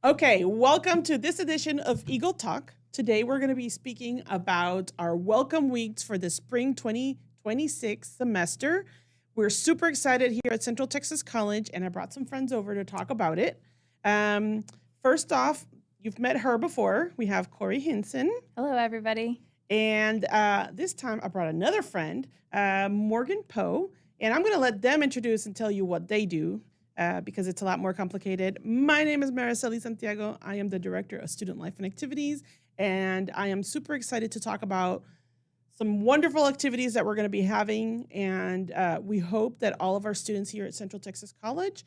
Okay, welcome to this edition of Eagle Talk. Today we're going to be speaking about our welcome weeks for the spring 2026 semester. We're super excited here at Central Texas College, and I brought some friends over to talk about it. First off, you've met her before. We have Corey Hinson. Hello, everybody. And this time I brought another friend, Morgan Poe, and I'm going to let them introduce and tell you what they do. Because it's a lot more complicated. My name is Mariceli Santiago. I am the Director of Student Life and Activities, and I am super excited to talk about some wonderful activities that we're going to be having, and we hope that all of our students here at Central Texas College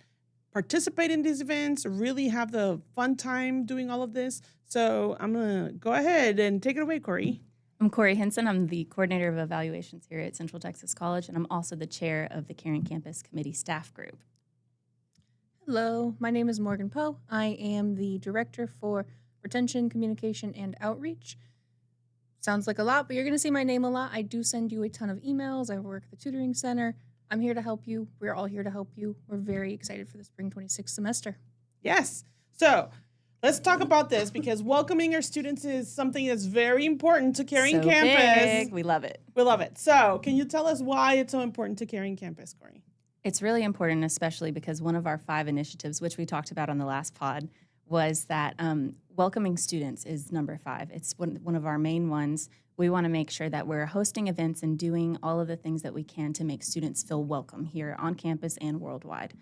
participate in these events, really have the fun time doing all of this. So I'm going to go ahead and take it away, Corey. I'm Corey Hinson. I'm the Coordinator of Evaluations here at Central Texas College, and I'm also the Chair of the Caring Campus Committee Staff Group. Hello, my name is Morgan Poe. I am the Director for Retention, Communication, and Outreach. Sounds like a lot, but you're going to see my name a lot. I do send you a ton of emails. I work at the tutoring center. I'm here to help you. We're all here to help you. We're very excited for the spring 26 semester. Yes. So let's talk about this because welcoming our students is something that's very important to Caring Campus. Big. We love it. We love it. So can you tell us why it's so important to Caring Campus, Corey? It's really important, especially because one of our 5 initiatives, which we talked about on the last pod, was that welcoming students is number 5. It's one of our main ones. We want to make sure that we're hosting events and doing all of the things that we can to make students feel welcome here on campus and worldwide.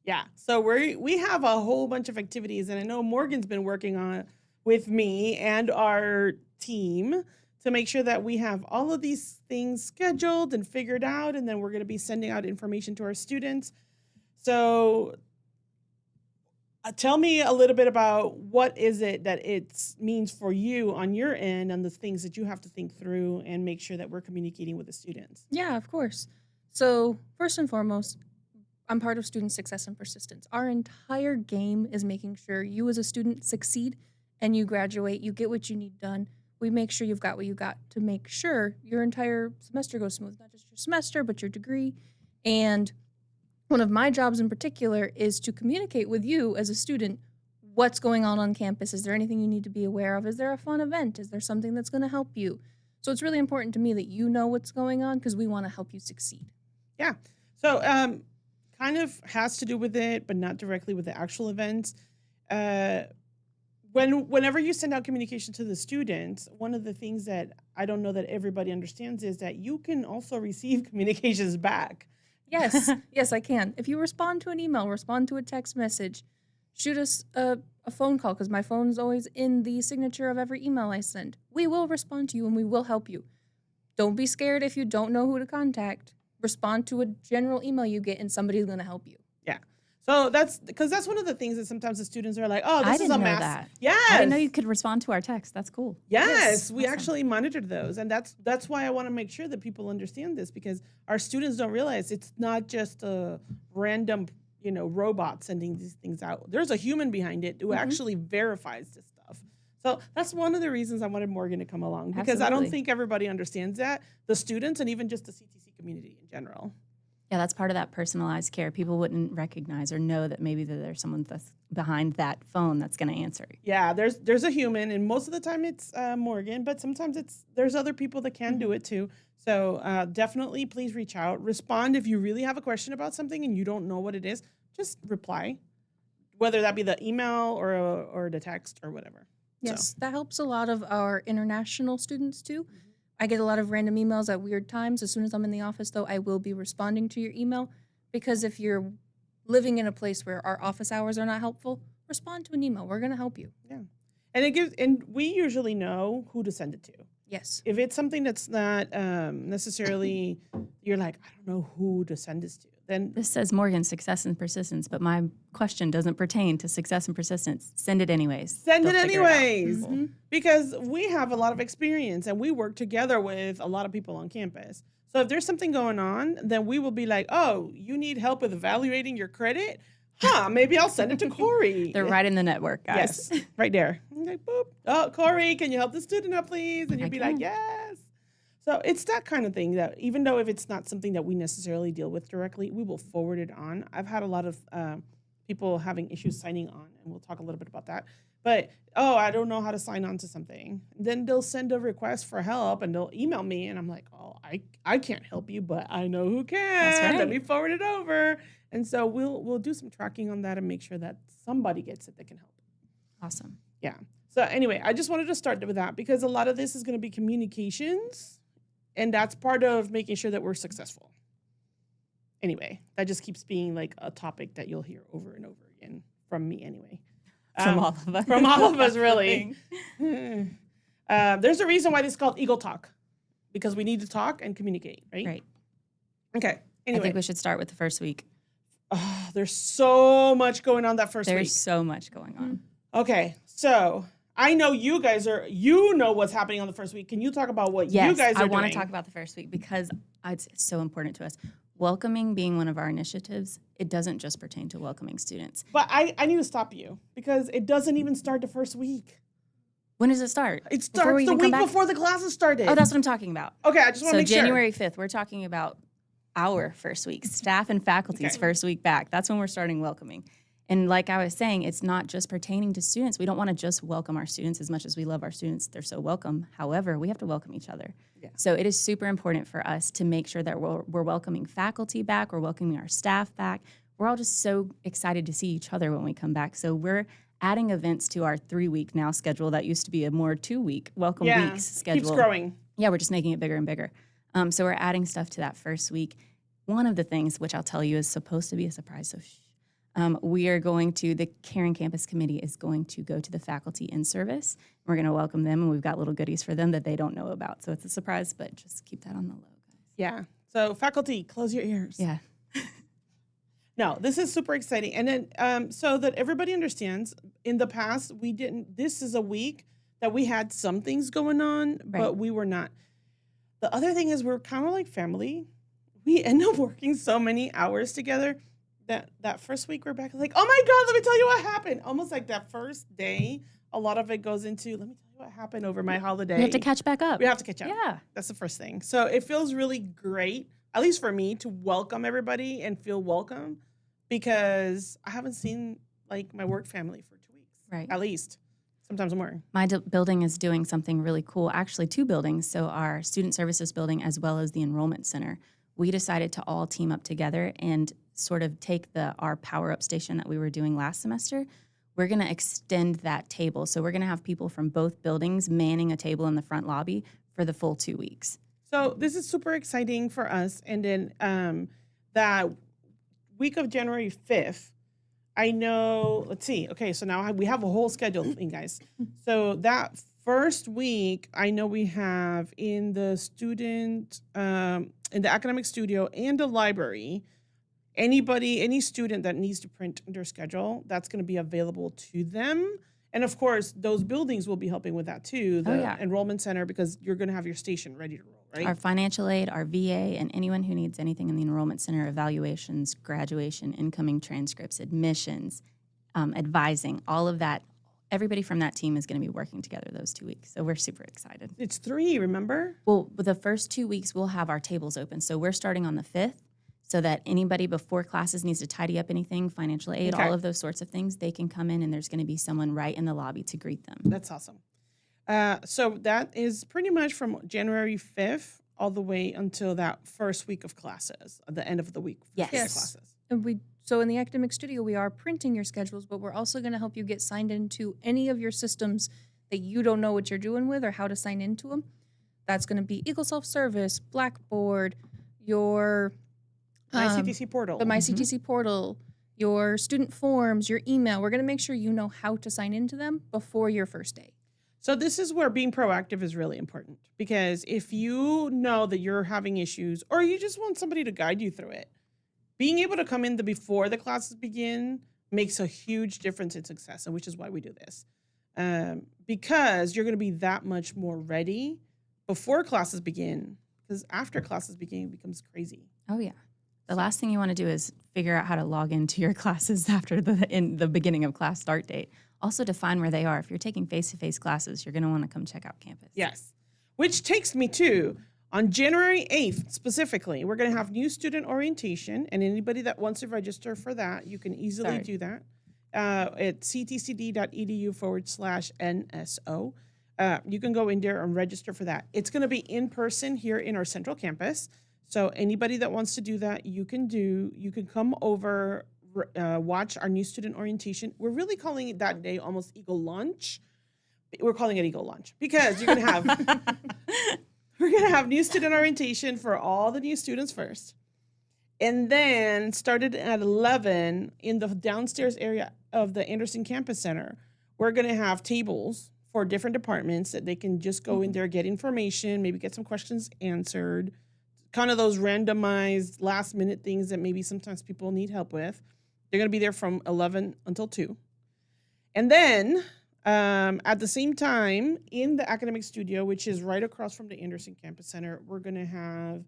Yeah, so we have a whole bunch of activities, and I know Morgan's been working on with me and our team to make sure that we have all of these things scheduled and figured out, and then we're going to be sending out information to our students. So tell me a little bit about what is it that it means for you on your end and the things that you have to think through and make sure that we're communicating with the students. Yeah, of course. So first and foremost, I'm part of student success and persistence. Our entire game is making sure you as a student succeed and you graduate, you get what you need done. We make sure you've got what you got to make sure your entire semester goes smooth, not just your semester, but your degree. And one of my jobs in particular is to communicate with you as a student what's going on campus. Is there anything you need to be aware of? Is there a fun event? Is there something that's going to help you? So it's really important to me that you know what's going on because we want to help you succeed. Yeah. So kind of has to do with it, but not directly with the actual events. Whenever you send out communication to the students, one of the things that I don't know that everybody understands is that you can also receive communications back. Yes, yes, I can. If you respond to an email, respond to a text message, shoot us a phone call because my phone's always in the signature of every email I send. We will respond to you and we will help you. Don't be scared if you don't know who to contact. Respond to a general email you get and somebody's going to help you. Yeah. So that's one of the things that sometimes the students are like, oh, this is a mass. That. Yes. I didn't know you could respond to our text. That's cool. Yes, we actually monitored those. And that's why I want to make sure that people understand this because our students don't realize it's not just a random, robot sending these things out. There's a human behind it who actually verifies this stuff. So that's one of the reasons I wanted Morgan to come along because I don't think everybody understands that, the students and even just the CTC community in general. Yeah, that's part of that personalized care. People wouldn't recognize or know that maybe there's someone that's behind that phone that's going to answer. Yeah, there's a human, and most of the time it's Morgan, but sometimes there's other people that can do it too. So definitely please reach out. Respond if you really have a question about something and you don't know what it is. Just reply, whether that be the email or the text or whatever. Yes, that helps a lot of our international students too. I get a lot of random emails at weird times. As soon as I'm in the office, though, I will be responding to your email because if you're living in a place where our office hours are not helpful, respond to an email. We're going to help you. Yeah. And we usually know who to send it to. Yes. If it's something that's not necessarily, you're like, I don't know who to send this to. Then this says Morgan's success and persistence, but my question doesn't pertain to success and persistence. Send it anyways. Send it anyways. Because we have a lot of experience and we work together with a lot of people on campus. So if there's something going on, then we will be like, oh, you need help with evaluating your credit? Maybe I'll send it to Corey. They're right in the network, guys. Yes, right there. I'm like, boop. Oh, Corey, can you help the student out, please? And you'll be like, yes. So it's that kind of thing that even though if it's not something that we necessarily deal with directly, we will forward it on. I've had a lot of people having issues signing on, and we'll talk a little bit about that. But, oh, I don't know how to sign on to something. Then they'll send a request for help, and they'll email me, and I'm like, oh, I can't help you, but I know who can. That's right. Let me forward it over. And so we'll do some tracking on that and make sure that somebody gets it that can help. Awesome. Yeah. So anyway, I just wanted to start with that because a lot of this is going to be communications, and that's part of making sure that we're successful. Anyway, that just keeps being like a topic that you'll hear over and over again from me anyway. From all of us. From all of us, really. There's a reason why this is called Eagle Talk, because we need to talk and communicate, right? Right. Okay. I Anyway, think we should start with the first week. there's so much going on that first There's week. so much going on. Okay, so I know you know what's happening on the first week. Can you talk about what Yes, you guys are I doing? want to talk about the first week because it's so important to us. Welcoming being one of our initiatives, it doesn't just pertain to welcoming students. But I need to stop you because it doesn't even start the first week. When does it start? It Before starts we the even come week back? before the classes started. Oh, that's what I'm talking about. Okay, I just want to So make January 5th, we're talking about our first week, staff and faculty's Okay. first week back. That's when we're starting welcoming. And like I was saying, it's not just pertaining to students. We don't want to just welcome our students as much as we love our students. They're so welcome. However, we have to welcome each other. Yeah. So it is super important for us to make sure that we're welcoming faculty back, we're welcoming our staff back. We're all just so excited to see each other when we come back. So we're adding events to our 3-week now schedule that used to be a more 2-week welcome Yeah, weeks schedule. keeps growing. Yeah, we're just making it bigger and bigger. So we're adding stuff to that first week. One of the things, which I'll tell you is supposed to be a surprise, so we are going to, the Caring Campus Committee is going to go to the faculty in service. We're going to welcome them, and we've got little goodies for them that they don't know about. So it's a surprise, but just keep that on the low, guys. Yeah. So faculty, close your ears. Yeah. No, this is super exciting. And then so that everybody understands, in the past, this is a week that we had some things going on, Right. but we were not. The other thing is we're kind of like family. We end up working so many hours together that first week we're back like, oh my God, let me tell you what happened. Almost like that first day, a lot of it goes into, let me tell you what happened over my holiday. We have to catch back up. We have to catch up. Yeah. That's the first thing. So it feels really great, at least for me, to welcome everybody and feel welcome because I haven't seen like my work family for 2 weeks. Right. At least. Sometimes more. My building is doing something really cool. Actually, 2 buildings. So our student services building as well as the enrollment center. We decided to all team up together and sort of take our power up station that we were doing last semester. We're going to extend that table. So we're going to have people from both buildings manning a table in the front lobby for the full 2 weeks. So this is super exciting for us. And then that week of January 5th, I know, let's see. Okay, so now we have a whole schedule thing, guys. So that first week, I know we have in the in the academic studio and the library, any student that needs to print their schedule, that's going to be available to them. And of course, those buildings will be helping with that too, the enrollment center, because you're going to have your station ready to roll, right? Our financial aid, our VA, and anyone who needs anything in the enrollment center, evaluations, graduation, incoming transcripts, admissions, advising, all of that. Everybody from that team is going to be working together those 2 weeks. So we're super excited. It's 3, remember? Well, the first 2 weeks, we'll have our tables open. So we're starting on the 5th so that anybody before classes needs to tidy up anything, financial aid, all of those sorts of things, they can come in and there's going to be someone right in the lobby to greet them. That's awesome. So that is pretty much from January 5th all the way until that first week of classes, at the end of the week. Yes. Of classes. And so in the academic studio, we are printing your schedules, but we're also going to help you get signed into any of your systems that you don't know what you're doing with or how to sign into them. That's going to be Eagle Self-Service, Blackboard, your My CTC portal. the My CTC portal, your student forms, your email. We're going to make sure you know how to sign into them before your first day. So this is where being proactive is really important, because if you know that you're having issues or you just want somebody to guide you through it, being able to come in before the classes begin makes a huge difference in success, and which is why we do this. Because you're going to be that much more ready before classes begin, because after classes begin, it becomes crazy. Oh, yeah. The last thing you want to do is figure out how to log into your classes after the beginning of class start date. Also define where they are. If you're taking face-to-face classes, you're going to want to come check out campus. Yes. Which takes me to, On January 8th, specifically, we're going to have new student orientation, and anybody that wants to register for that, you can easily do that at ctcd.edu/NSO. You can go in there and register for that. It's going to be in person here in our central campus. So anybody that wants to do that, you can come over, watch our new student orientation. We're really calling it that day almost Eagle Lunch. We're calling it Eagle Lunch because you're going to have... We're going to have new student orientation for all the new students first. And then started at 11 in the downstairs area of the Anderson Campus Center, we're going to have tables for different departments that they can just go in there, get information, maybe get some questions answered, kind of those randomized last minute things that maybe sometimes people need help with. They're going to be there from 11 until 2. And then... at the same time, in the academic studio, which is right across from the Anderson Campus Center, we're going to have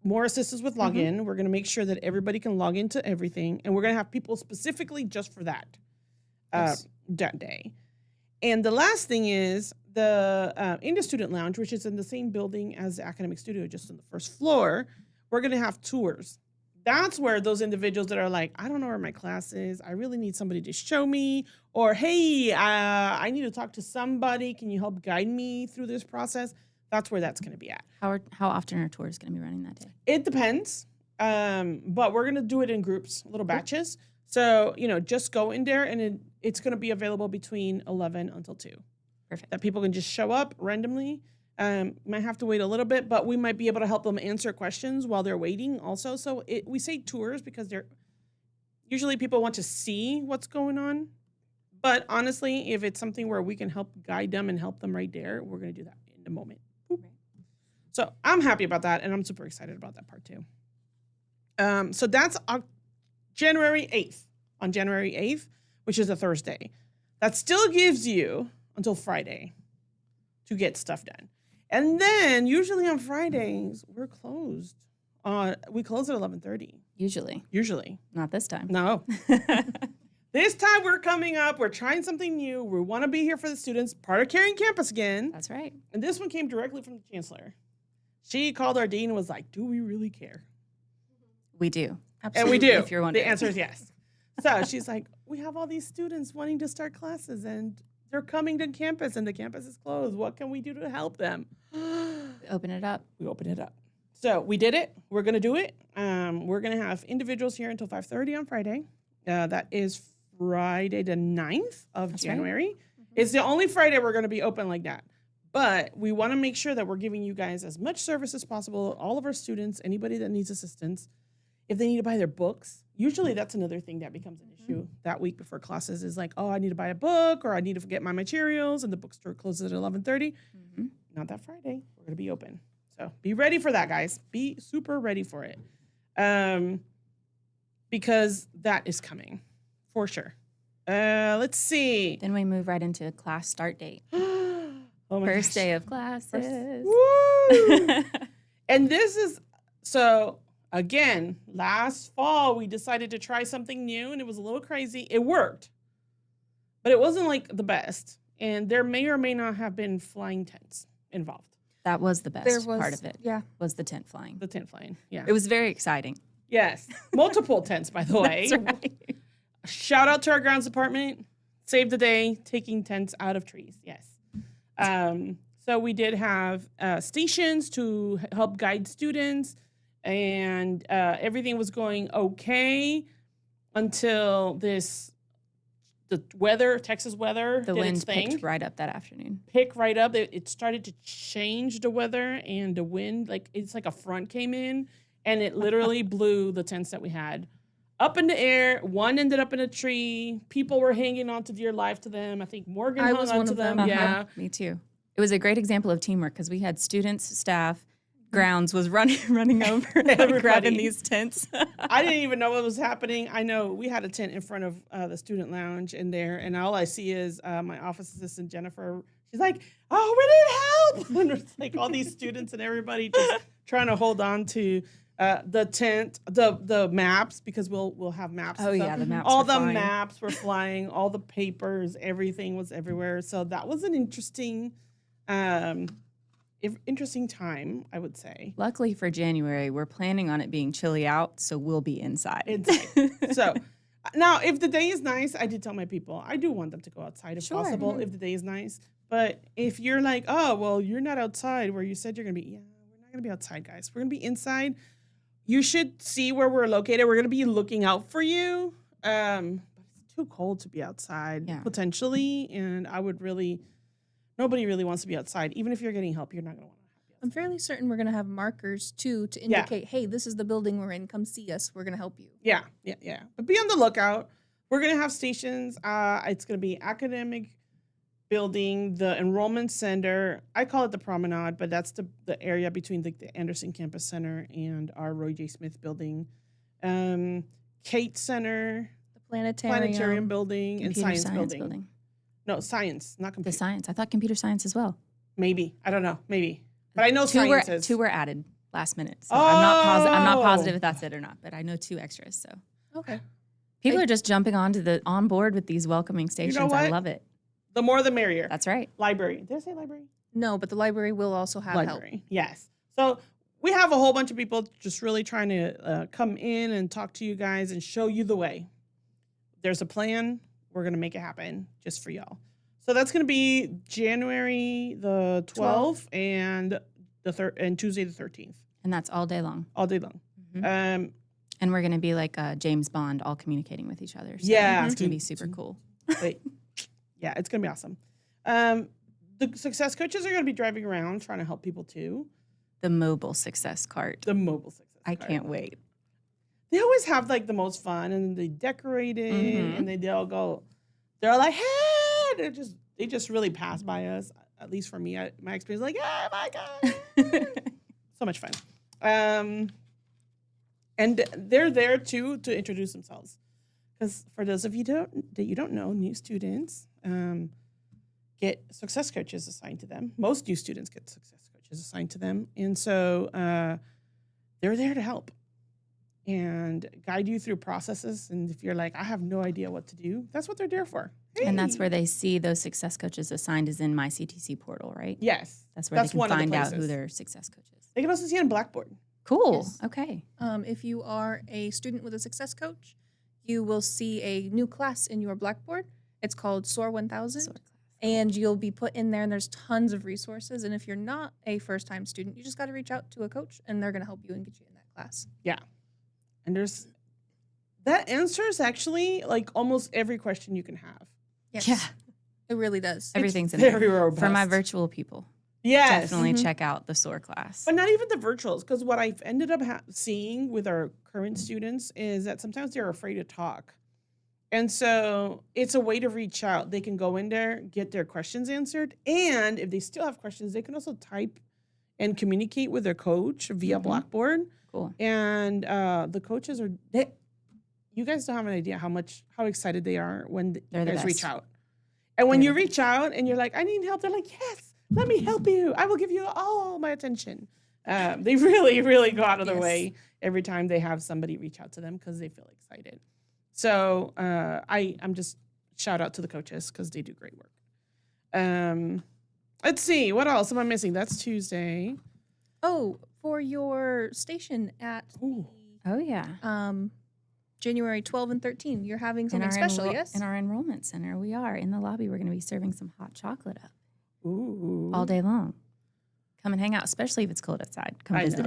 more assistance with login. We're going to make sure that everybody can log into everything, and we're going to have people specifically just for that that day. And the last thing is the in the student lounge, which is in the same building as the academic studio, just on the first floor, we're going to have tours. That's where those individuals that are like, I don't know where my class is. I really need somebody to show me. Or, hey, I need to talk to somebody. Can you help guide me through this process? That's where that's going to be at. How often are tours going to be running that day? It depends. But we're going to do it in groups, little batches. So, just go in there and it's going to be available between 11 until 2. Perfect. That people can just show up randomly. Might have to wait a little bit, but we might be able to help them answer questions while they're waiting also. So we say tours because usually people want to see what's going on. But honestly, if it's something where we can help guide them and help them right there, we're going to do that in a moment. Right. So I'm happy about that, and I'm super excited about that part too. So that's January 8th. On January 8th, which is a Thursday. That still gives you until Friday to get stuff done. And then usually on Fridays, we're closed. We close at 11:30. Usually. Not this time. No. This time we're coming up. We're trying something new. We want to be here for the students. Part of Caring Campus again. That's right. And this one came directly from the chancellor. She called our dean and was like, do we really care? We do. Absolutely. And we do. If you're wondering. The answer is yes. So she's like, we have all these students wanting to start classes and they're coming to campus and the campus is closed. What can we do to help them? Open it up. We opened it up. So we did it. We're going to do it. We're going to have individuals here until 5:30 on Friday. That is Friday the 9th of January. Right. It's the only Friday we're going to be open like that. But we want to make sure that we're giving you guys as much service as possible, all of our students, anybody that needs assistance. If they need to buy their books, usually that's another thing that becomes an issue that week before classes is like, oh, I need to buy a book or I need to get my materials and the bookstore closes at 11:30. Not that Friday. We're going to be open. So be ready for that, guys. Be super ready for it. Because that is coming for sure. Let's see. Then we move right into class start date. First day of classes. Woo! And this is, so again, last fall, we decided to try something new and it was a little crazy. It worked, but it wasn't like the best. And there may or may not have been flying tents involved. That was the best part of it. Yeah. Was the tent flying. The tent flying. Yeah. It was very exciting. Yes. Multiple tents, by the way. That's right. Shout out to our grounds department. Saved the day, taking tents out of trees. Yes. So we did have stations to help guide students, and everything was going okay until the weather, Texas weather, the did wind its thing. picked right up that afternoon. Pick right up. It started to change the weather, and the wind, it's like a front came in, and it literally blew the tents that we had up in the air. One ended up in a tree. People were hanging on to dear life to them. I think Morgan hung on to them. Yeah, me too. It was a great example of teamwork because we had students, staff, grounds was running over and grabbing these tents. I didn't even know what was happening. I know we had a tent in front of the student lounge in there, and all I see is my office assistant, Jennifer. She's like, oh, we need help. And there's like all these students and everybody just trying to hold on to the tent, the maps, because we'll have maps. Oh, yeah, the maps all were the flying. maps were flying, all the papers, everything was everywhere. So that was an interesting interesting time, I would say. Luckily for January, we're planning on it being chilly out, so we'll be inside. So now, if the day is nice, I did tell my people, I do want them to go outside if Sure. possible, if the day is nice. But if you're like, oh, well, you're not outside where you said you're going to be. Yeah, we're not going to be outside, guys. We're going to be inside. You should see where we're located. We're going to be looking out for you. But it's too cold to be outside, potentially. And nobody really wants to be outside. Even if you're getting help, you're not going to want to. I'm fairly certain we're going to have markers, too, to indicate, hey, this is the building we're in. Come see us. We're going to help you. Yeah. But be on the lookout. We're going to have stations. It's going to be academic building, the enrollment center. I call it the promenade, but that's the area between the Anderson Campus Center and our Roy J. Smith building. Kate Center. The planetarium building and science building. No, science, not computer. The science. I thought computer science as well. Maybe. I don't know. Maybe. But I know sciences. Two were added last minute. So I'm not positive if that's it or not, but I know 2 extras. So okay. People are just jumping on board with these welcoming stations. You know what? I love it. The more the merrier. That's right. Library. Did I say library? No, but the library will also have help. Yes. So we have a whole bunch of people just really trying to come in and talk to you guys and show you the way. There's a plan. We're going to make it happen just for y'all. So that's going to be January the 12th and and Tuesday the 13th. And that's all day long. All day long. Mm-hmm. And we're going to be like James Bond, all communicating with each other. So yeah. It's going to be super cool. Yeah, it's going to be awesome. The success coaches are going to be driving around trying to help people too. The mobile success cart. I can't wait. They always have like the most fun and they decorate it and they'll go, they're like, hey, they just really pass by us. At least for me, my experience, like, oh my God. So much fun. And they're there too to introduce themselves. Because for those of you that you don't know, new students get success coaches assigned to them. Most new students get success coaches assigned to them. And so they're there to help and guide you through processes. And if you're like, I have no idea what to do, that's what they're there for. Hey. And that's where they see those success coaches assigned is in my CTC portal, right? Yes. That's where they can find out who their success coach is. They can also see it on Blackboard. Cool. Yes. Okay. If you are a student with a success coach, you will see a new class in your Blackboard. It's called SOAR 1000. And you'll be put in there, and there's tons of resources. And if you're not a first-time student, you just got to reach out to a coach, and they're going to help you and get you in that class. Yeah. And that answers actually like almost every question you can have. Yes. Yeah. It really does. Everything's in very there. robust. For my virtual people. Yes. Definitely check out the SOAR class. But not even the virtuals, because what I've ended up seeing with our current students is that sometimes they're afraid to talk. And so it's a way to reach out. They can go in there, get their questions answered. And if they still have questions, they can also type and communicate with their coach via Blackboard. Cool. And the coaches you guys don't have an idea how excited they are when you guys reach out. And when you reach out and you're like, I need help, they're like, yes, let me help you. I will give you all my attention. They really, really go out of their way every time they have somebody reach out to them because they feel excited. So I'm just shout out to the coaches because they do great work. Let's see. What else am I missing? That's Tuesday. Oh, for your station at January 12 and 13, you're having something special, yes? In our enrollment center, we are. In the lobby, we're going to be serving some hot chocolate up. Ooh. All day long. Come and hang out, especially if it's cold outside. Come visit.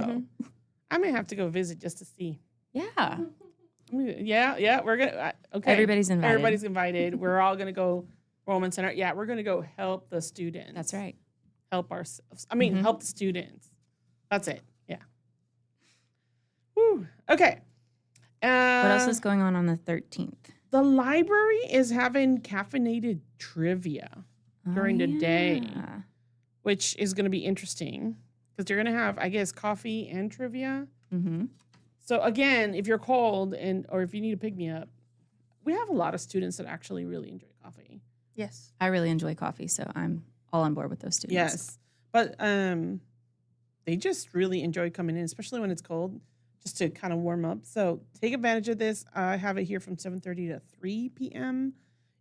I may have to go visit just to see. Yeah. Yeah, we're going to, okay. Everybody's invited. We're all going to go enrollment center. Yeah, we're going to go help the students. That's right. Help ourselves. Help the students. That's it. Yeah. Woo. Okay. What else is going on the 13th? The library is having caffeinated trivia during the day, which is going to be interesting because they're going to have, I guess, coffee and trivia. Mm-hmm. So again, if you're cold or if you need to pick me up, we have a lot of students that actually really enjoy coffee. Yes. I really enjoy coffee, so I'm all on board with those students. Yes. But they just really enjoy coming in, especially when it's cold, just to kind of warm up. So take advantage of this. I have it here from 7:30 to 3 p.m.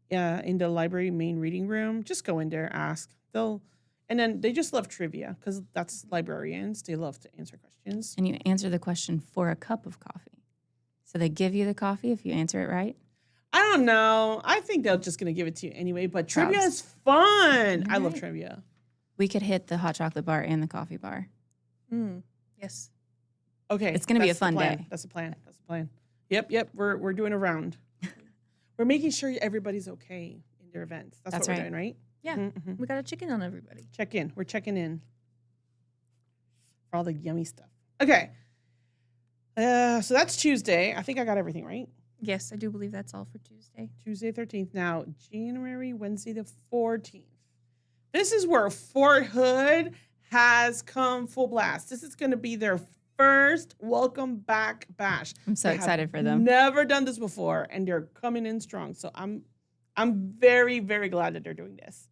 In the library main reading room. Just go in there, ask. And then they just love trivia because that's librarians. They love to answer questions. And you answer the question for a cup of coffee. So they give you the coffee if you answer it right. I don't know. I think they're just going to give it to you anyway, but trivia Props. is fun. I love Right. trivia. We could hit the hot chocolate bar and the coffee bar. Yes. Okay. It's gonna be a that's the fun plan. day. That's the plan. That's the plan. Yep. We're doing a round. We're making sure everybody's okay in their events. That's what we're right. doing, right? Yeah. Mhm. We got a chicken on everybody. Check in. We're checking in for all the yummy stuff. Okay. So that's Tuesday. I think I got everything right. Yes, I do believe that's all for Tuesday. Tuesday 13th. Now, Wednesday the 14th. This is where Fort Hood has come full blast. This is going to be their first welcome back bash. I'm so They have excited for them. Never done this before, and they're coming in strong. So I'm very, very glad that they're doing this.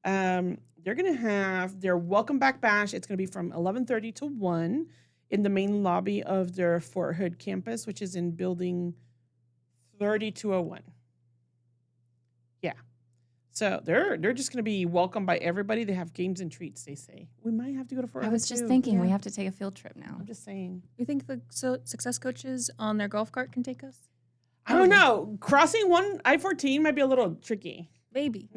They're going to have their welcome back bash. It's going to be from 11:30 to 1 in the main lobby of their Fort Hood campus, which is in building 3201. Yeah. So they're just going to be welcomed by everybody. They have games and treats, they say. We might have to go to Fort I Hood was just too. thinking we Yeah. have to take a field trip now. I'm just saying. You think the success coaches on their golf cart can take us? I don't know. Crossing I-14 might be a little tricky. Maybe.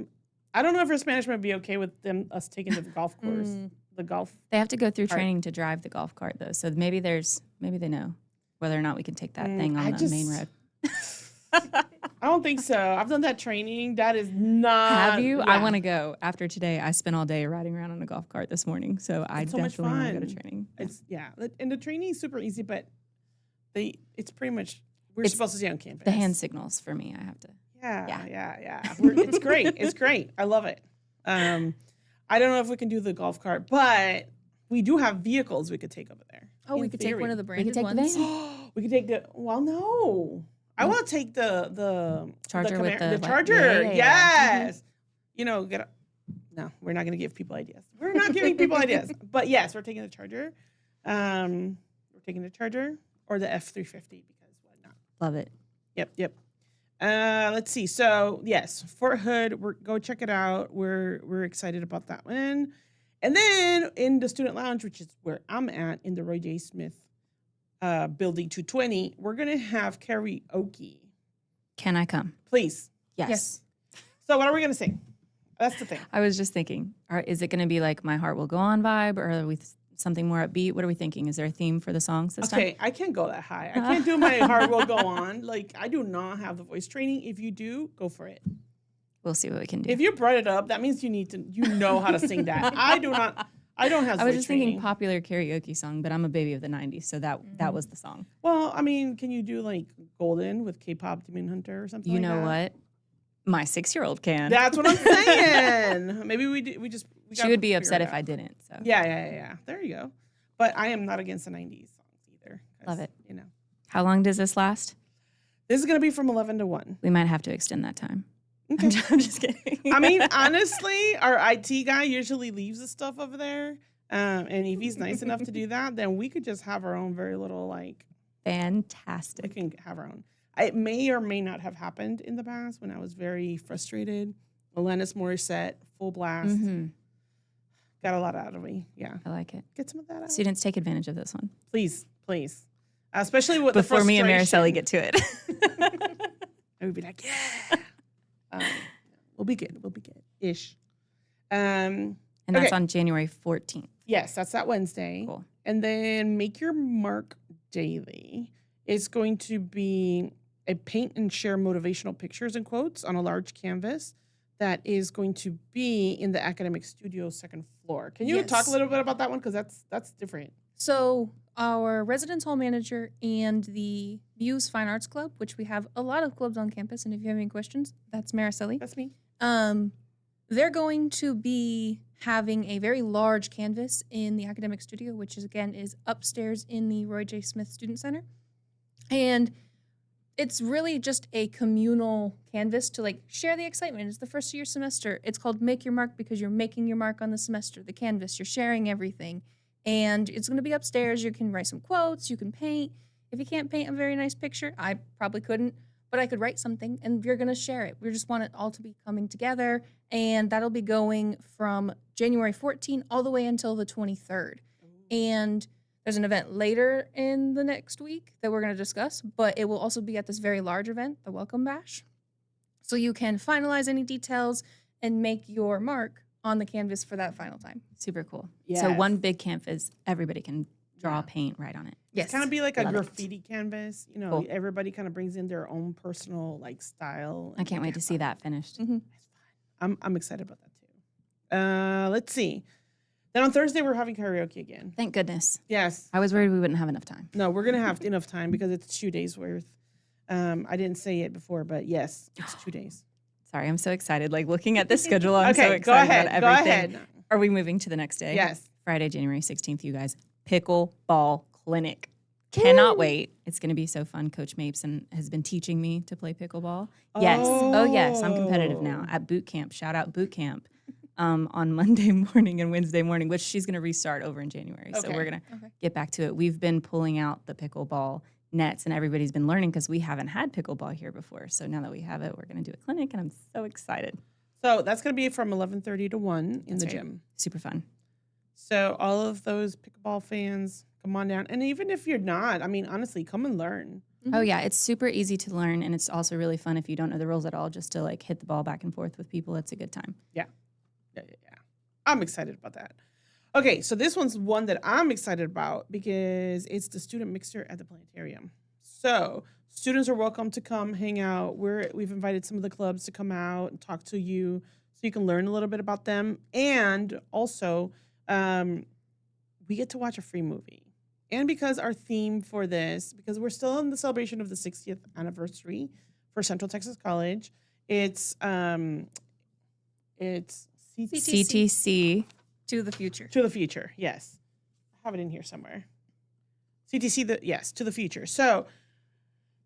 I don't know if our Spanish might be okay with us taking the golf course. The golf. They have to go through Cart. training to drive the golf cart though. So maybe they know whether or not we can take that thing on the main road. I don't think so. I've done that training. That is not. Have you? Yeah. I want to go. After today, I spent all day riding around on a golf cart this morning. So I It's so much definitely want to go to fun. training. It's and the training is super easy, but it's pretty much we're It's supposed to stay on campus. The hand signals for me. I have to. Yeah. It's great. It's great. I love it. I don't know if we can do the golf cart, but we do have vehicles we could take over there. Oh, we in could take one of the We could branded take the ones. van. We could take the. Well, no. I want to take the Charger with the light- charger. yeah. Yes. You know, no, we're not going to give people ideas. We're not giving people ideas. But yes, we're taking the charger. We're taking the charger or the F350 because why not? Love it. Yep. Let's see. So yes, Fort Hood. Go check it out. We're excited about that one. And then in the student lounge, which is where I'm at in the Roy J. Smith building 220, we're gonna have karaoke. Can I come? Please. Yes. So what are we gonna sing? That's the thing. I was just thinking, is it going to be like My Heart Will Go On vibe or are we something more upbeat? What are we thinking? Is there a theme for the songs this time? Okay, I can't go that high. I can't do My Heart Will Go On. Like I do not have the voice training. If you do, go for it. We'll see what we can do. If you brought it up, that means you know how to sing that. I do not. I don't have. I was voice just training. thinking popular karaoke song, but I'm a baby of the 90s, so that was the song. Well, I mean, can you do like Golden with K-pop Demon Hunter or something? You like know that? what? My 6-year-old can. That's what I'm saying. Maybe we She gotta would be figure upset it if out. I didn't. So Yeah. There you go. But I am not against the 90s songs either. 'Cause, Love it. You know, how long does this last? this is gonna be from 11 to 1. We might have to extend that time. Okay. I'm just kidding. I mean, honestly, our IT guy usually leaves the stuff over there. And if he's nice enough to do that, then we could just have our own very little like. We Fantastic. can have our own. It may or may not have happened in the past when I was very frustrated. Alanis Morissette, full blast. Mm-hmm. Got a lot out of me. Yeah. I like it. Get some of that out. Students, take advantage of this one. Please. Especially with Before the me and Mariceli frustration. get to it. I would be like, yeah. We'll be good. Ish. And that's Okay. on January 14th. Yes, that's that Wednesday. Cool. And then Make Your Mark Daily is going to be a paint and share motivational pictures and quotes on a large canvas that is going to be in the academic studio second floor. Can you talk a Yes. little bit about that one? Because that's different. So our residence hall manager and the Muse Fine Arts Club, which we have a lot of clubs on campus, and if you have any questions, that's Mariceli. That's me. They're going to be having a very large canvas in the academic studio, which is upstairs in the Roy J. Smith Student Center. And it's really just a communal canvas to like share the excitement. It's the first of your semester. It's called Make Your Mark because you're making your mark on the semester, the canvas, you're sharing everything. And it's going to be upstairs. You can write some quotes, you can paint. If you can't paint a very nice picture, I probably couldn't, but I could write something and you're going to share it. We just want it all to be coming together. And that'll be going from January 14th all the way until the 23rd. And there's an event later in the next week that we're going to discuss, but it will also be at this very large event, the Welcome Bash. So you can finalize any details and make your mark on the canvas for that final time. Super cool. Yes. So one big canvas, everybody can draw paint right on it. Yes. Kind of be like a Love it. graffiti canvas. You know, Cool. everybody kind of brings in their own personal like style. I can't wait to see that finished. I'm excited about that too. Let's see. Then on Thursday we're having karaoke again. Thank goodness. Yes. I was worried we wouldn't have enough time. No, we're gonna have enough time because it's 2 days worth. I didn't say it before, but yes, it's 2 days. Sorry, I'm so excited. Like looking at the schedule, I'm so Okay, excited go ahead. about Go everything. ahead. Are we moving to the next day? Yes. Friday, January 16th, you guys. Pickleball clinic. Cannot wait. It's going to be so fun. Coach Mapeson has been teaching me to play pickleball. Yes. Oh, yes. I'm competitive now at boot camp. Shout out boot camp on Monday morning and Wednesday morning, which she's going to restart over in January. So Okay. we're going to get back to it. We've been pulling out the pickleball nets and everybody's been learning because we haven't had pickleball here before. So now that we have it, we're going to do a clinic and I'm so excited. So that's gonna be from 11:30 to 1 in the That's right. gym. Super fun. So all of those pickleball fans, come on down. And even if you're not, I mean, honestly, come and learn. Oh yeah, it's super easy to learn and it's also really fun if you don't know the rules at all, just to like hit the ball back and forth with people. It's a good time. Yeah. I'm excited about that. Okay, so this one's one that I'm excited about because it's the student mixer at the planetarium. So students are welcome to come hang out. We've invited some of the clubs to come out and talk to you so you can learn a little bit about them. And also, we get to watch a free movie. And because our theme for this, because we're still in the celebration of the 60th anniversary for Central Texas College, it's CTC. To the future. To the future, yes. I have it in here somewhere. CTC, to the future. So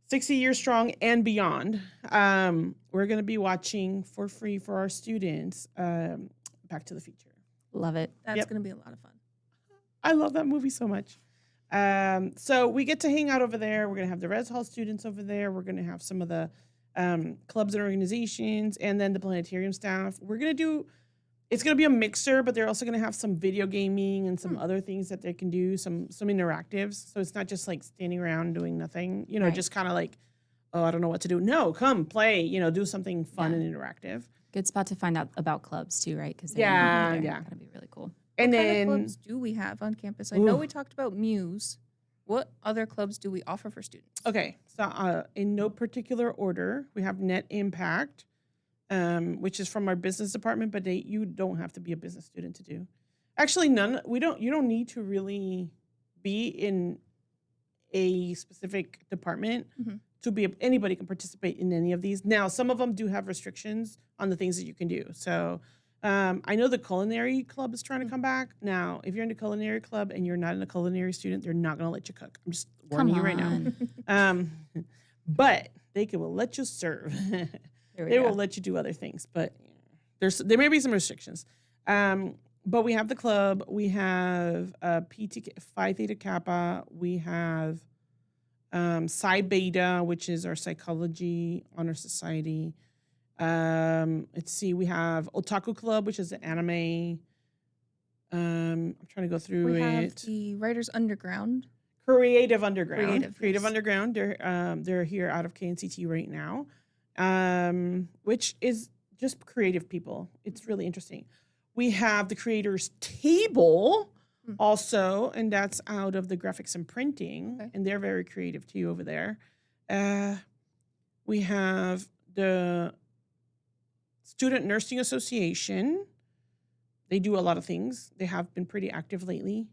60 years strong and beyond. We're going to be watching for free for our students Back to the Future. Love it. That's going to be a lot of fun. I love that movie so much. So we get to hang out over there. We're going to have the Res Hall students over there. We're going to have some of the clubs and organizations and then the planetarium staff. It's going to be a mixer, but they're also going to have some video gaming and some other things that they can do, some interactives. So it's not just like standing around doing nothing, Right. just kind of like, oh, I don't know what to do. No, come play, do something fun and interactive. Good spot to find out about clubs too, right? Because Yeah. That'd be really cool. And What kind then of clubs do we have on campus? I know we talked about Muse. What other clubs do we offer for students? Okay, so in no particular order, we have Net Impact, which is from our business department, but you don't have to be a business student to do. Actually, you don't need to really be in a specific department to be, anybody can participate in any of these. Now, some of them do have restrictions on the things that you can do. So I know the culinary club is trying to come back. Now, if you're in the culinary club and you're not a culinary student, they're not going to let you cook. I'm just warning you right now. But they will let you serve. They will let you do other things, but there may be some restrictions. But we have the club. We have Phi Theta Kappa. We have Psi Beta, which is our psychology honor society. Let's see. We have Otaku Club, which is the anime. I'm trying to go through We have it. the Writers Underground. Creative Underground. Creative, yes. Underground. They're here out of KNCT right now, which is just creative people. It's really interesting. We have the Creators Table also, and that's out of the graphics and printing, Okay. and they're very creative too over there. We have the Student Nursing Association. They do a lot of things. They have been pretty active lately.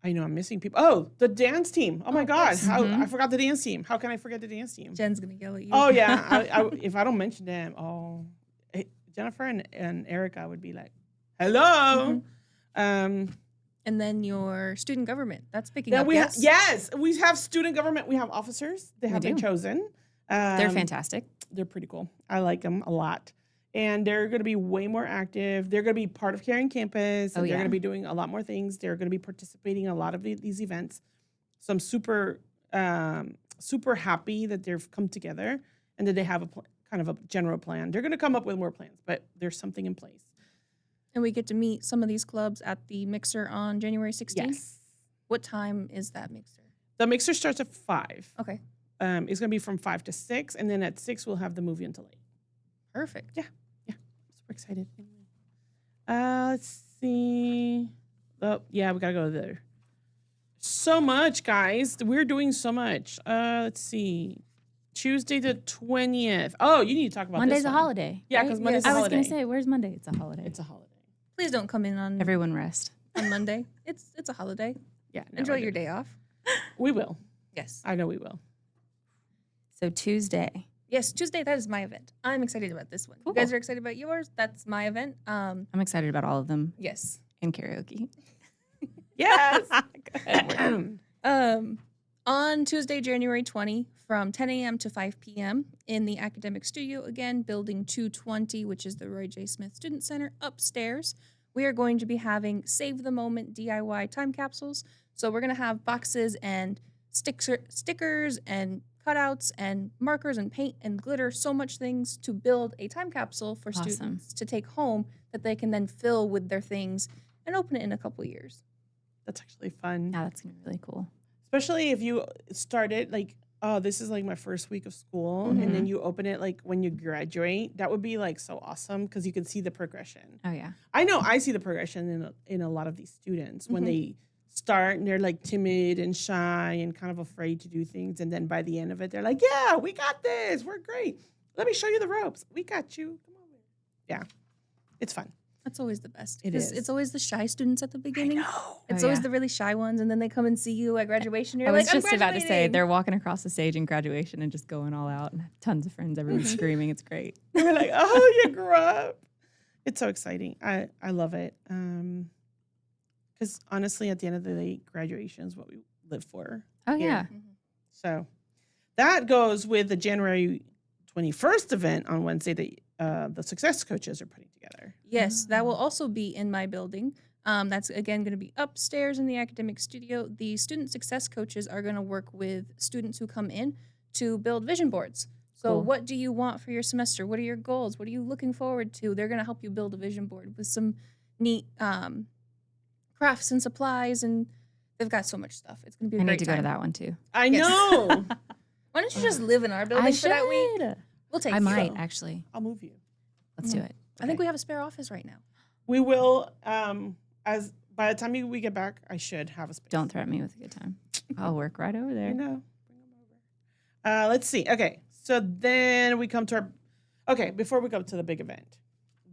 I know I'm missing people. Oh, the dance team. Oh my God. yes. I forgot the dance team. How can I forget the dance team? Jen's going to yell at you. Oh yeah. If I don't mention them, Jennifer and Erica would be like, hello. And then your student government. That's picking Then up, we yes? we have student government. We have officers. They have been do. chosen. They're fantastic. They're pretty cool. I like them a lot. And they're going to be way more active. They're going to be part of Caring Campus. And they're going to be doing a lot more things. They're going to be participating in a lot of these events. So I'm super super happy that they've come together and that they have kind of a general plan. They're going to come up with more plans, but there's something in place. And we get to meet some of these clubs at the mixer on January 16th. Yes. What time is that mixer? The mixer starts at 5. Okay. It's going to be from 5 to 6, and then at 6 we'll have the movie until 8. Perfect. Yeah. Super excited. Let's see. Oh, yeah, we got to go there. So much, guys. We're doing so much. Let's see. Tuesday the 20th. Oh, you need to talk about Monday's this a one. holiday. Yeah, right? because Monday's a I was holiday. going to say, where's Monday? It's a holiday. It's a holiday. Please don't come in on Everyone rest. Monday. It's a holiday. Yeah. no, Enjoy I your don't. day off. We will. Yes. I know we will. So Tuesday. Yes, Tuesday, that is my event. I'm excited about this one. Cool. You guys are excited about yours? That's my event. I'm excited about all of them Yes. in karaoke. Yes. On Tuesday, January 20, from 10 a.m. to 5 p.m. in the academic studio, again, building 220, which is the Roy J. Smith Student Center upstairs, we are going to be having Save the Moment DIY time capsules. So we're going to have boxes and stickers and cutouts and markers and paint and glitter, so much things to build a time capsule for Awesome. students to take home that they can then fill with their things and open it in a couple years. That's actually fun. Yeah, that's going to be really cool. Especially if you started like, oh, this is like my first week of school, and then you open it like when you graduate. That would be like so awesome because you can see the progression. Oh, yeah. I know I see the progression in a lot of these students when they start and they're like timid and shy and kind of afraid to do things. And then by the end of it, they're like, yeah, we got this. We're great. Let me show you the ropes. We got you. Come on. Yeah. It's fun. That's always the best. It 'Cause is. It's always the shy students at the beginning. know. It's Oh, always yeah. the really shy ones, and then they come and see you at graduation. You're I was like, I'm just about to say, graduating. they're walking across the stage in graduation and just going all out and have tons of friends. Everyone's screaming. It's great. We're like, oh, you grew up. It's so exciting. I love it. Because honestly, at the end of the day, graduation is what we live for. Oh, here. yeah. So that goes with the January 21st event on Wednesday that the success coaches are putting together. Yes, that will also be in my building. That's again going to be upstairs in the academic studio. The student success coaches are going to work with students who come in to build vision boards. So, Cool. what do you want for your semester? What are your goals? What are you looking forward to? They're going to help you build a vision board with some neat crafts and supplies, and they've got so much stuff. It's going to be a I great need to time. go to that one, too. I Yes. know. Why don't you just live in our building I for that week? should. We'll take I you. might, actually. I'll move you. Let's do it. I think we have a spare office right now. We will, as by the time we get back, I should have a space. Don't threaten me with a good time. I'll work right over I there. know. Bring them over. Let's see. Okay. So then we come to our, okay, before we go to the big event.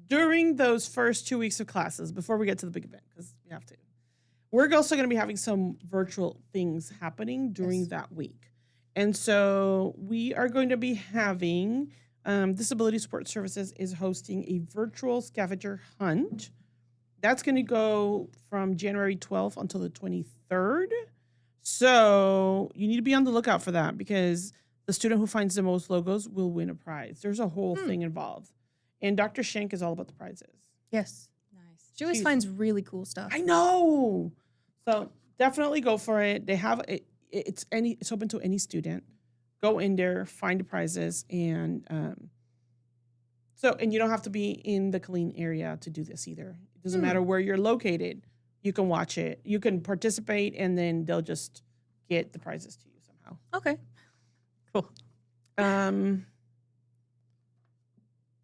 During those first 2 weeks of classes, before we get to the big event, because we have to, we're also going to be having some virtual things happening during Yes. that week. And so we are going to be having Disability Support Services is hosting a virtual scavenger hunt. That's going to go from January 12th until the 23rd. So you need to be on the lookout for that because the student who finds the most logos will win a prize. There's a whole thing involved. And Dr. Schenk is all about the prizes. Yes. Nice. She always She's- finds really cool stuff. I know. So definitely go for it. They have it's open to any student. Go in there, find the prizes, and and you don't have to be in the Killeen area to do this either. It doesn't matter where you're located. You can watch it. You can participate, and then they'll just get the prizes to you somehow. Okay. Cool.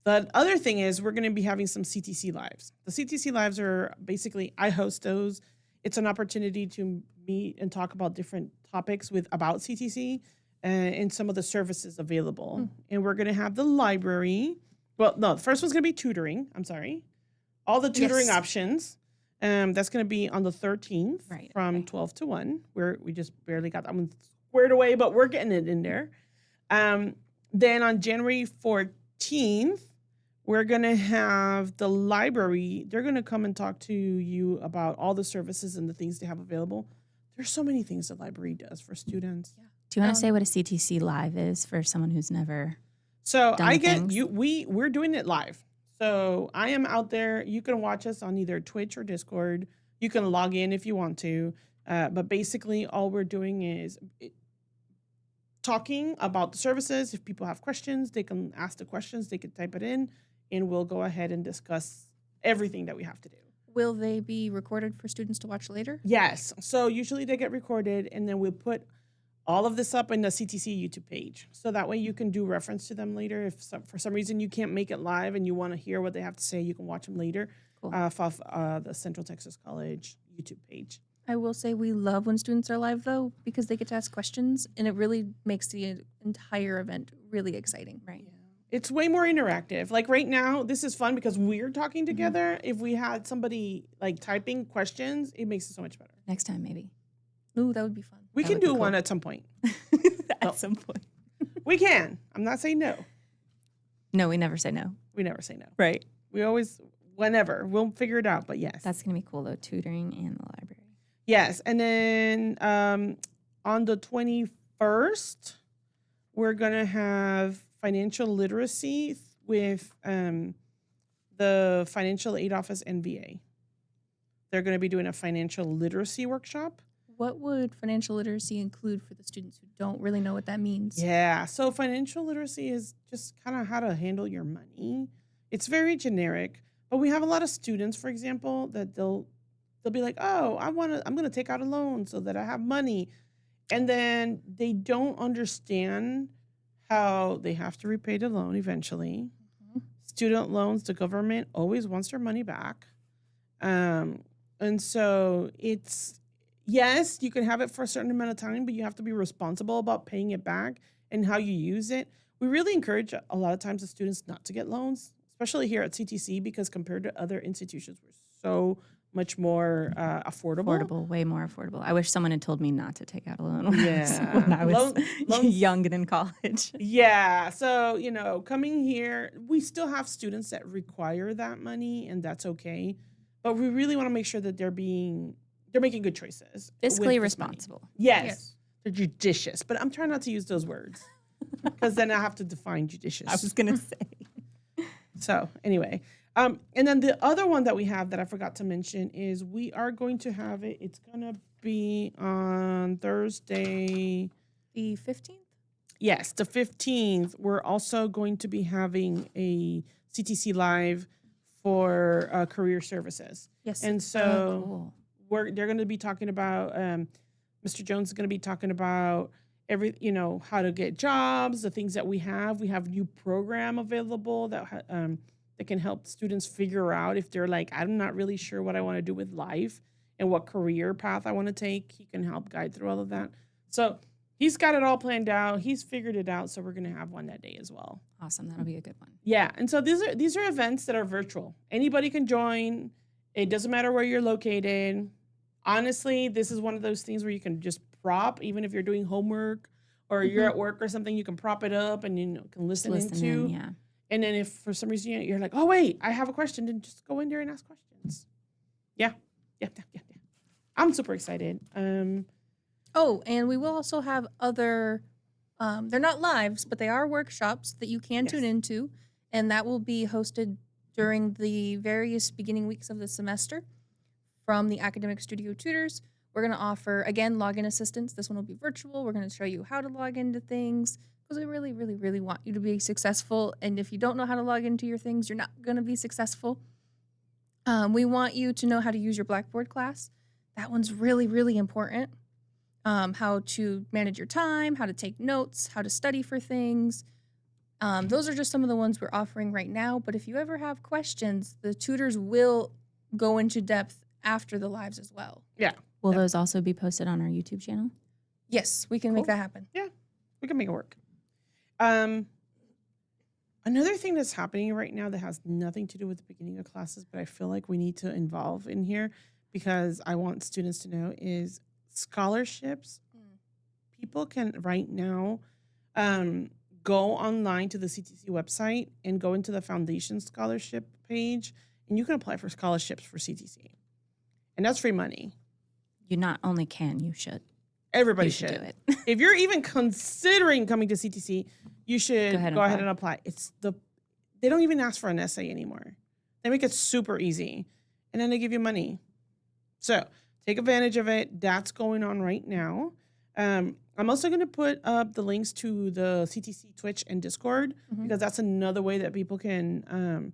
The other thing is we're going to be having some CTC lives. The CTC lives are basically, I host those. It's an opportunity to meet and talk about different topics about CTC and some of the services available. And we're going to have the library. Well, no, the first one's going to be tutoring. I'm sorry. All the tutoring Yes. options. That's going to be on the 13th Right, from okay. 12 to 1. We just barely got that one squared away, but we're getting it in there. Then on January 14th, we're going to have the library. They're going to come and talk to you about all the services and the things they have available. There's so many things the library does for students. Do you want to say what a CTC Live is for someone who's never? So Done I the get things. you. We're doing it live. So I am out there. You can watch us on either Twitch or Discord. You can log in if you want to. But basically, all we're doing is talking about the services. If people have questions, they can ask the questions, they can type it in, and we'll go ahead and discuss everything that we have to do. Will they be recorded for students to watch later? Yes. So usually they get recorded, and then we'll put all of this up in the CTC YouTube page. So that way you can do reference to them later. If for some reason you can't make it live and you want to hear what they have to say, you can watch them later off the Central Texas College YouTube page. I will say we love when students are live, though, because they get to ask questions, and it really makes the entire event really exciting. Right. Yeah. It's way more interactive. Like right now, this is fun because we're talking together. If we had somebody like typing questions, it makes it so much better. Next time, maybe. Ooh, that would be fun. We That can would be do cool. one at some point. At some point. We can. I'm not saying no. No, we never say no. We never say no. Right. We always, whenever, we'll figure it out. But yes. That's going to be cool, though, tutoring and the library. Yes. And then on the 21st, we're going to have financial literacy with the Financial Aid Office NVA. They're going to be doing a financial literacy workshop. What would financial literacy include for the students who don't really know what that means? Yeah. So financial literacy is just kind of how to handle your money. It's very generic, but we have a lot of students, for example, that they'll be like, "Oh, I'm going to take out a loan so that I have money." And then they don't understand how they have to repay the loan eventually. Mhm. Student loans, the government always wants their money back. And so it's, yes, you can have it for a certain amount of time, but you have to be responsible about paying it back and how you use it. We really encourage a lot of times the students not to get loans, especially here at CTC, because compared to other institutions, we're so much more affordable. Way more affordable. I wish someone had told me not to take out a loan when Yeah. when I was Loans- young and in college. Yeah. So, coming here, we still have students that require that money, and that's okay. But we really want to make sure that they're making good choices. with this Fiscally money. responsible. Yes. They're judicious, but I'm trying not to use those words because then I have to define judicious. I was going to say. So anyway, and then the other one that we have that I forgot to mention is we are going to have it. It's going to be on Thursday. The 15th? Yes, the 15th. We're also going to be having a CTC Live for career services. Yes. And so Cool. they're going to be talking about, Mr. Jones is going to be talking about how to get jobs, the things that we have. We have a new program available that can help students figure out if they're like, I'm not really sure what I want to do with life and what career path I want to take. He can help guide through all of that. So he's got it all planned out. He's figured it out. So we're going to have one that day as well. Awesome. That'll be a good one. Yeah. And so these are events that are virtual. Anybody can join. It doesn't matter where you're located. Honestly, this is one of those things where you can just prop, even if you're doing homework or you're at work or something, you can prop it up and can listen into. Yeah. And then if for some reason you're like, oh, wait, I have a question, then just go in there and ask questions. Yeah. I'm super excited. Oh, and we will also have other, they're not lives, but they are workshops that you can tune into. And that will be hosted during the various beginning weeks of the semester from the Academic Studio Tutors. We're going to offer, again, login assistance. This one will be virtual. We're going to show you how to log into things because we really, really, really want you to be successful. And if you don't know how to log into your things, you're not going to be successful. We want you to know how to use your Blackboard class. That one's really, really important. How to manage your time, how to take notes, how to study for things. Those are just some of the ones we're offering right now. But if you ever have questions, the tutors will go into depth after the lives as well. Yeah. Will those also be posted on our YouTube channel? Yes, we can make that happen. Yeah, we can make it work. Another thing that's happening right now that has nothing to do with the beginning of classes, but I feel like we need to involve in here because I want students to know is scholarships. People can right now go online to the CTC website and go into the foundation scholarship page, and you can apply for scholarships for CTC. And that's free money. You not only can, you should. Everybody You should should do it. If you're even considering coming to CTC, you should go ahead and apply. They don't even ask for an essay anymore. They make it super easy, and then they give you money. So take advantage of it. That's going on right now. I'm also going to put up the links to the CTC Twitch and Discord because that's another way that people can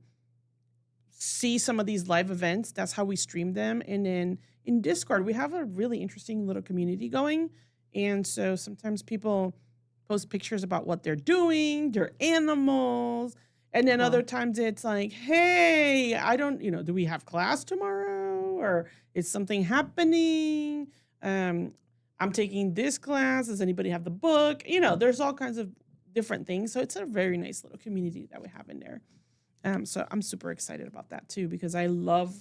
see some of these live events. That's how we stream them. And then in Discord, we have a really interesting little community going. And so sometimes people post pictures about what they're doing, their animals. And then other times it's like, hey, I don't, do we have class tomorrow? Or is something happening? I'm taking this class. Does anybody have the book? There's all kinds of different things. So it's a very nice little community that we have in there. So I'm super excited about that too, because I love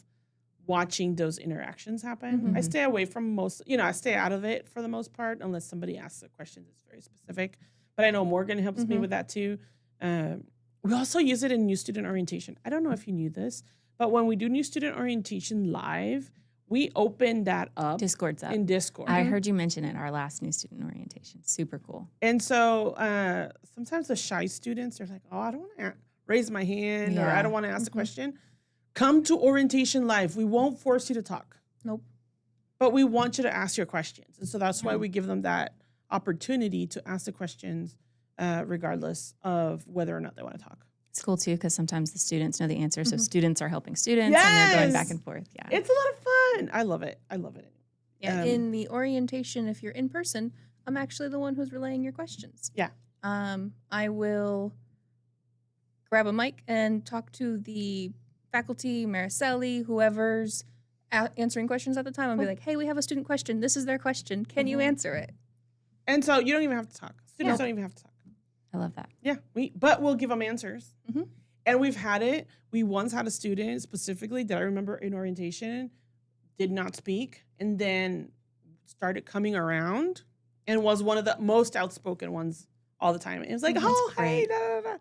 watching those interactions happen. I stay away from I stay out of it for the most part, unless somebody asks a question that's very specific. But I know Morgan helps me with that too. We also use it in new student orientation. I don't know if you knew this, but when we do new student orientation live, we open that up. Discord's up. In Discord. I heard you mention it, our last new student orientation. Super cool. And so sometimes the shy students are like, oh, I don't want to raise my hand or I don't want to ask a question. Come to orientation live. We won't force you to talk. Nope. But we want you to ask your questions. And so that's why we give them that opportunity to ask the questions regardless of whether or not they want to talk. It's cool too because sometimes the students know the answer. So students are helping students and they're going back and forth. Yeah. It's a lot of fun. I love it. Yeah. In the orientation, if you're in person, I'm actually the one who's relaying your questions. Yeah. I will grab a mic and talk to the faculty, Mariceli, whoever's answering questions at the time. I'll be like, hey, we have a student question. This is their question. Can you answer it? And so you don't even have to talk. Students don't even have to talk. I love that. Yeah, but we'll give them answers. And we've had it. We once had a student specifically that I remember in orientation did not speak and then started coming around and was one of the most outspoken ones all the time. It was like, oh, hey, da, da, da.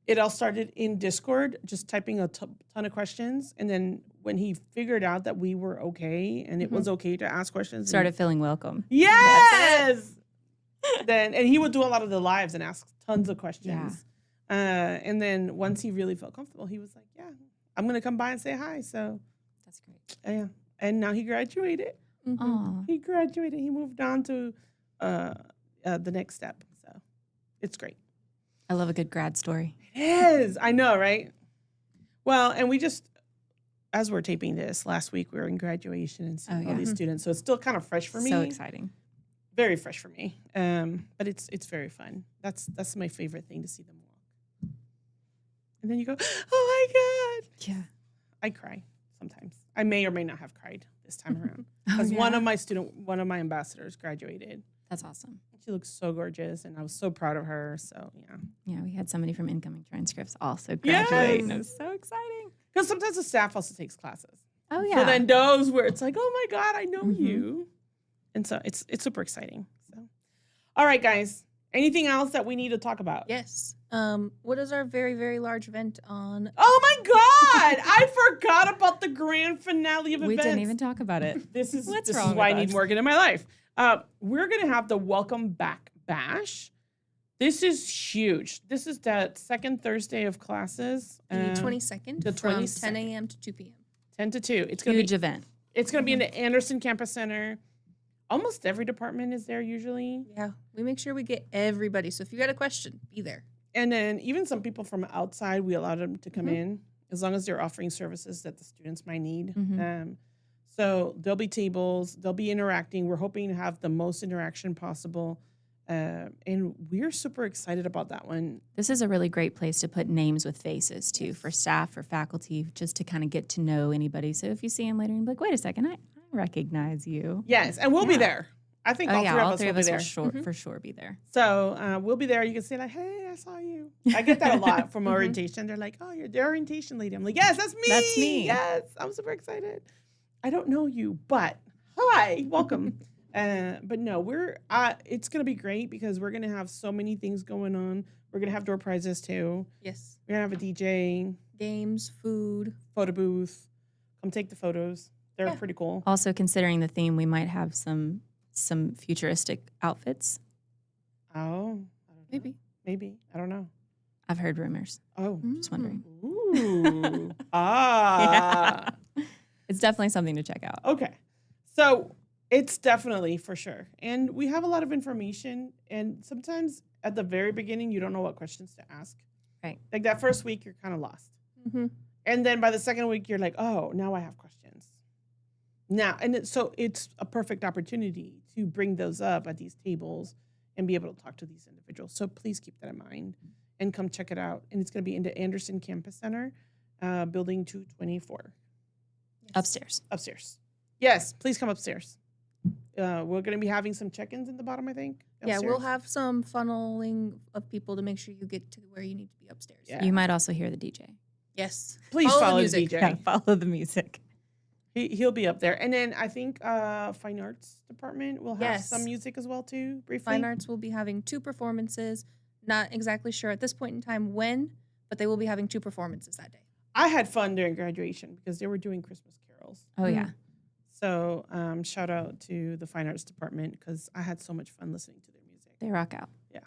It all started in Discord, just typing a ton of questions. And then when he figured out that we were okay and it was okay to ask questions. Started feeling welcome. Yes! And he would do a lot of the lives and ask tons of questions. And then once he really felt comfortable, he was like, yeah, I'm going to come by and say hi. So that's great. Yeah. And now he graduated. He graduated. He moved on to the next step. So it's great. I love a good grad story. It is. I know, right? Well, and we just, as we're taping this, last week we were in graduation and seeing all these students. So it's still kind of fresh for me. So exciting. Very fresh for me. But it's very fun. That's my favorite thing, to see them walk. And then you go, oh my God. Yeah. I cry sometimes. I may or may not have cried this time around. Because one of my ambassadors graduated. That's awesome. She looks so gorgeous, and I was so proud of her. So, yeah. Yeah, we had somebody from incoming transcripts also graduate. Yes. It was so exciting. Because sometimes the staff also takes classes. Oh, yeah. So then those where it's like, oh, my God, I know you. And so it's super exciting. So, all right, guys. Anything else that we need to talk about? Yes. What is our very, very large event on? Oh, my God. I forgot about the grand finale of events. We didn't even talk about it. This is What's this wrong is why with I need us? Morgan in my life. We're going to have the Welcome Back Bash. This is huge. This is the second Thursday of classes. The 22nd the from 22nd. 10 a.m. to 2 p.m. 10 to 2. It's going to Huge be event. It's going to be in the Anderson Campus Center. Almost every department is there usually. Yeah, we make sure we get everybody. So if you got a question, be there. And then even some people from outside, we allow them to come in as long as they're offering services that the students might need. So there'll be tables, they'll be interacting. We're hoping to have the most interaction possible. And we're super excited about that one. This is a really great place to put names with faces, too, for staff, for faculty, just to kind of get to know anybody. So if you see them later, you'll be like, wait a second, I recognize you. Yes, and we'll be there. I think all three of us will be there. For sure be there. So we'll be there. You can say like, hey, I saw you. I get that a lot from orientation. They're like, oh, you're the orientation lady. I'm like, yes, that's me. That's me. Yes, I'm super excited. I don't know you, but hi, welcome. But no, it's going to be great because we're going to have so many things going on. We're going to have door prizes too. Yes. We're going to have a DJ. Games, food. Photo booth. Come take the photos. They're pretty cool. Also, considering the theme, we might have some futuristic outfits. Oh. I don't know. Maybe. I don't know. I've heard rumors. Oh. Just wondering. Ooh. Ah. Yeah. It's definitely something to check out. Okay. So It's definitely for sure. And we have a lot of information. And sometimes at the very beginning, you don't know what questions to ask. Right. Like that first week, you're kind of lost. Mm-hmm. And then by the second week, you're like, oh, now I have questions. Now, so it's a perfect opportunity to bring those up at these tables and be able to talk to these individuals. So please keep that in mind and come check it out. And it's going to be in the Anderson Campus Center, building 224. Upstairs. Upstairs. Yes, please come upstairs. We're going to be having some check-ins in the bottom, I think. Yeah, Upstairs. we'll have some funneling of people to make sure you get to where you need to be upstairs. Yeah. You might also hear the DJ. Yes. Please Follow the follow the music. DJ. Yeah, follow the music. He'll be up there. And then I think Fine Arts Department will have Yes. some music as well, too, briefly. Fine Arts will be having 2 performances. Not exactly sure at this point in time when, but they will be having 2 performances that day. I had fun during graduation because they were doing Christmas carols. Oh, yeah. So shout out to the Fine Arts Department because I had so much fun listening to their music. They rock out. Yeah.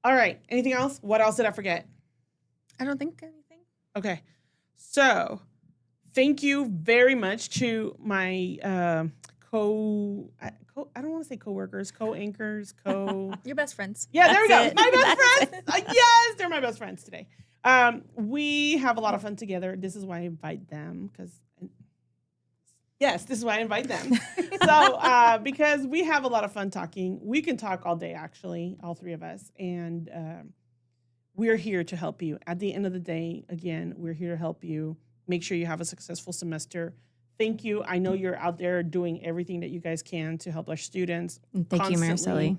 All right. Anything else? What else did I forget? I don't think anything. Okay. So thank you very much to my I don't want to say coworkers, co-anchors, Your best friends. Yeah, there we go. That's it. My best That's friends. Yes, they're my best friends today. We have a lot of fun together. This is why I invite them Yes, this is why I invite them. So, because we have a lot of fun talking. We can talk all day, actually, all 3 of us. And we're here to help you. At the end of the day, again, we're here to help you. Make sure you have a successful semester. Thank you. I know you're out there doing everything that you guys can to help our students. And thank you, constantly.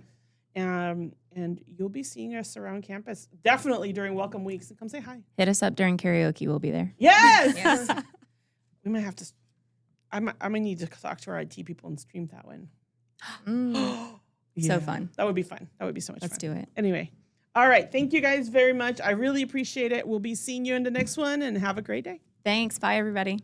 Mariceli. And you'll be seeing us around campus, definitely during welcome weeks. Come say hi. Hit us up during karaoke. We'll be there. Yes. Yes. We might have to. I might need to talk to our IT people and stream that one. So fun. That would be fun. That would be so much Let's fun. do it. Anyway. All right. Thank you guys very much. I really appreciate it. We'll be seeing you in the next one and have a great day. Thanks. Bye, everybody.